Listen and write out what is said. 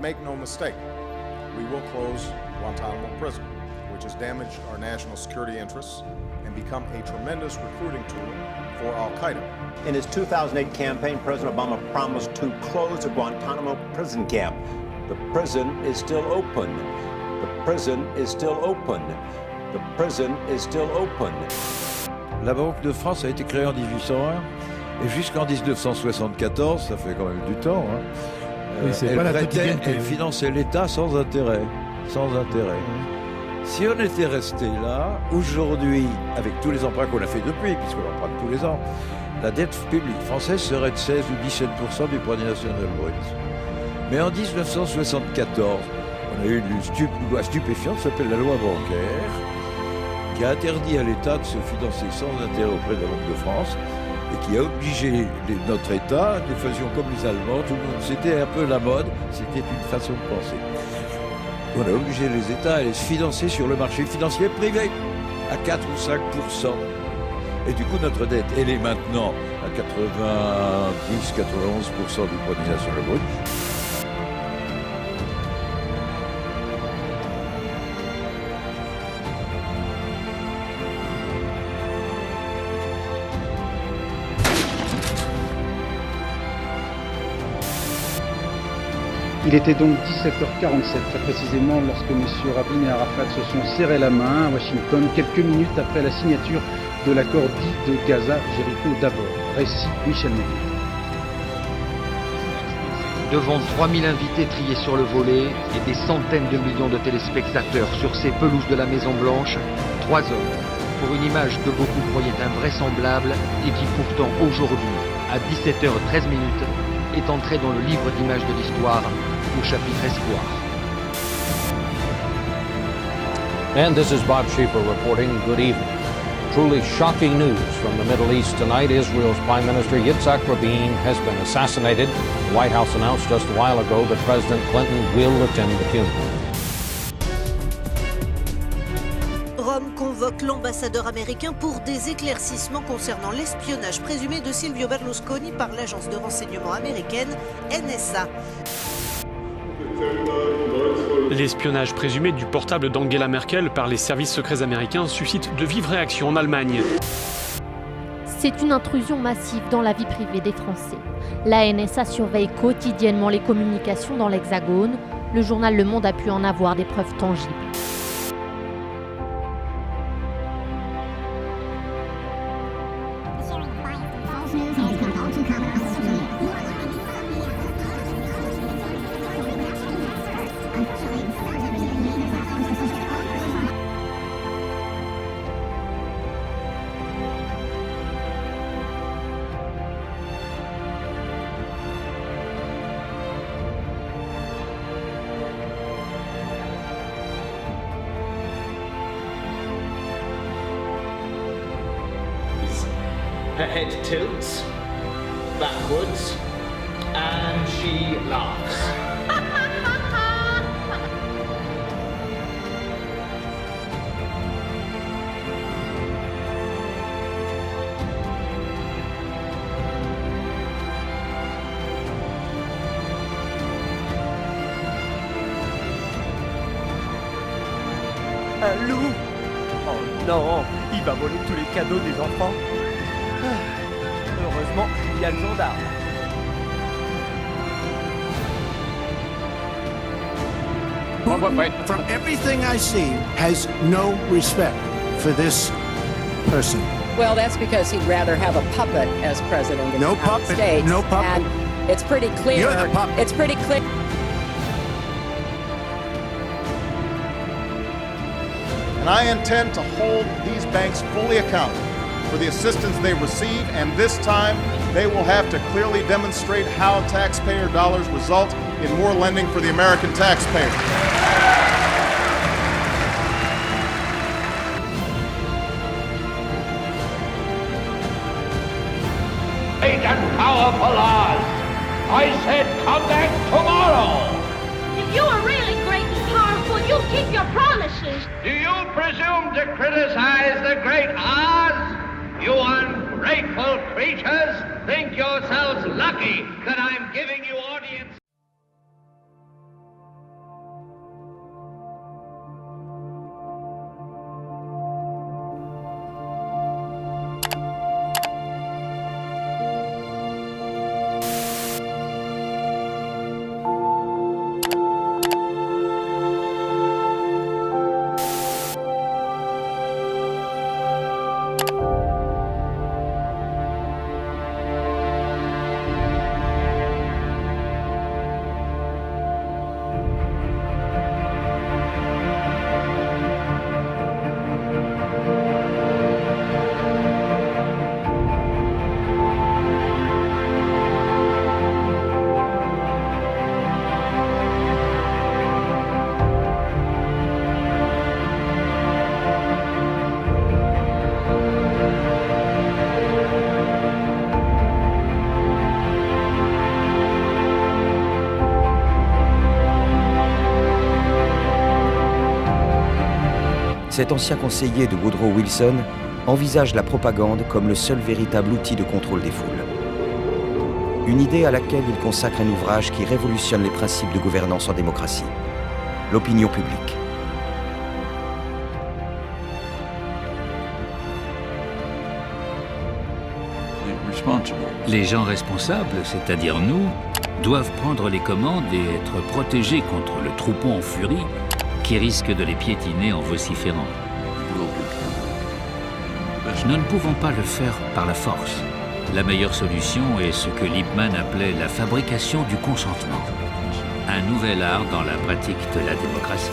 Make no mistake, we will close Guantanamo Prison, which has damaged our national security interests and become a tremendous recruiting tool for Al-Qaeda. In his 2008 campaign, President Obama promised to close the Guantanamo prison camp. The prison is still open. The prison is still open. The prison is still open. La Banque de France a été créée en 1801 et jusqu'en 1974, ça fait quand même du temps, hein, oui, elle finançait l'État sans intérêt. Sans intérêt. Si on était resté là, aujourd'hui, avec tous les emprunts qu'on a fait depuis, puisqu'on emprunte tous les ans, la dette publique française serait de 16 ou 17% du produit national brut. Mais en 1974, on a eu une loi stupéfiante qui s'appelle la loi bancaire, qui a interdit à l'État de se financer sans intérêt auprès de la Banque de France, et qui a obligé notre État, nous faisions comme les Allemands, tout le monde, c'était un peu la mode, c'était une façon de penser. On a obligé les États à aller se financer sur le marché financier privé à 4 ou 5%. Et du coup, notre dette, elle est maintenant à 90-91% du produit national brut. Il était donc 17h47, très précisément, lorsque M. Rabin et Arafat se sont serrés la main à Washington, quelques minutes après la signature de l'accord dit de Gaza-Jéricho d'abord. Récit Michel Ménard. Devant 3000 invités triés sur le volet et des centaines de millions de téléspectateurs sur ces pelouses de la Maison-Blanche, 3 hommes, pour une image que beaucoup croyaient invraisemblable et qui pourtant aujourd'hui, à 17h13, est entré dans le livre d'images de l'histoire au chapitre Espoir. And this is Bob Schieffer reporting. Good evening. Truly shocking news from the Middle East tonight. Israel's Prime Minister Yitzhak Rabin has been assassinated. The White House announced just a while ago that President Clinton will attend the funeral. Rome convoque l'ambassadeur américain pour des éclaircissements concernant l'espionnage présumé de Silvio Berlusconi par l'agence de renseignement américaine NSA. L'espionnage présumé du portable d'Angela Merkel par les services secrets américains suscite de vives réactions en Allemagne. C'est une intrusion massive dans la vie privée des Français. La NSA surveille quotidiennement les communications dans l'Hexagone. Le journal Le Monde a pu en avoir des preuves tangibles. Her head tilts backwards and she laughs. Un loup? Oh non, il va voler tous les cadeaux des enfants. Heureusement, il y a le gendarme. From everything I see, has no respect for this person. Well, that's because he'd rather have a puppet as president of the United States. No puppet. And it's pretty clear. You're the puppet. It's pretty clear. And I intend to hold these banks fully accountable for the assistance they receive, and this time they will have to clearly demonstrate how taxpayer dollars result in more lending for the American taxpayer. Great and powerful Oz. I said come back tomorrow. If you are really great and powerful, you'll keep your promises. Do you presume to criticize the great Oz? You ungrateful creatures think yourselves lucky that I'm giving you audience. Cet ancien conseiller de Woodrow Wilson envisage la propagande comme le seul véritable outil de contrôle des foules. Une idée à laquelle il consacre un ouvrage qui révolutionne les principes de gouvernance en démocratie, l'opinion publique. Les gens responsables, c'est-à-dire nous, doivent prendre les commandes et être protégés contre le troupeau en furie qui risque de les piétiner en vociférant. Nous ne pouvons pas le faire par la force. La meilleure solution est ce que Lippmann appelait la fabrication du consentement. Un nouvel art dans la pratique de la démocratie.